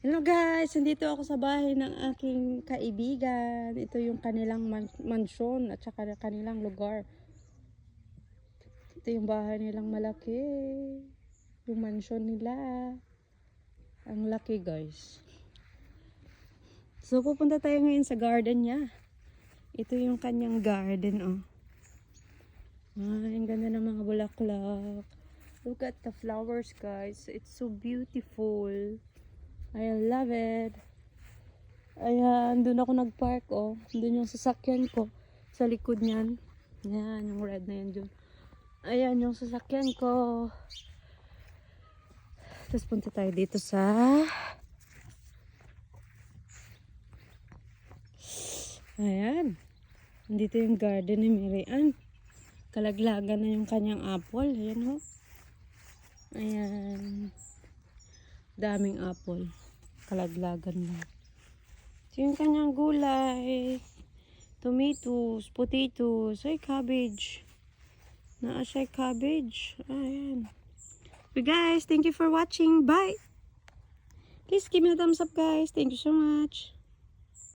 Hello guys, nandito ako sa bahay ng aking kaibigan. Ito yung kanilang mansyon at saka kanilang lugar. Ito yung bahay nilang malaki. Yung mansyon nila. Ang laki guys. So pupunta tayo ngayon sa garden niya. Ito yung kanyang garden oh. Ay, ang ganda ng mga bulaklak. Look at the flowers guys. It's so beautiful. I love it. Ayan, doon ako nagpark oh. Doon yung sasakyan ko. Sa likod niyan. Ayan, yung red na yan dun. Ayan yung sasakyan ko. Tapos punta tayo dito sa... Ayan. Dito yung garden ni Mary Ann. Kalaglagan na yung kanyang apple. Ayan oh. Ayan. Daming apple. Kalaglagan na. Ito yung kanyang gulay. Tomatoes, potatoes, ay cabbage. Naa siya cabbage. Ayan. So guys, thank you for watching. Bye! Please give me a thumbs up guys. Thank you so much.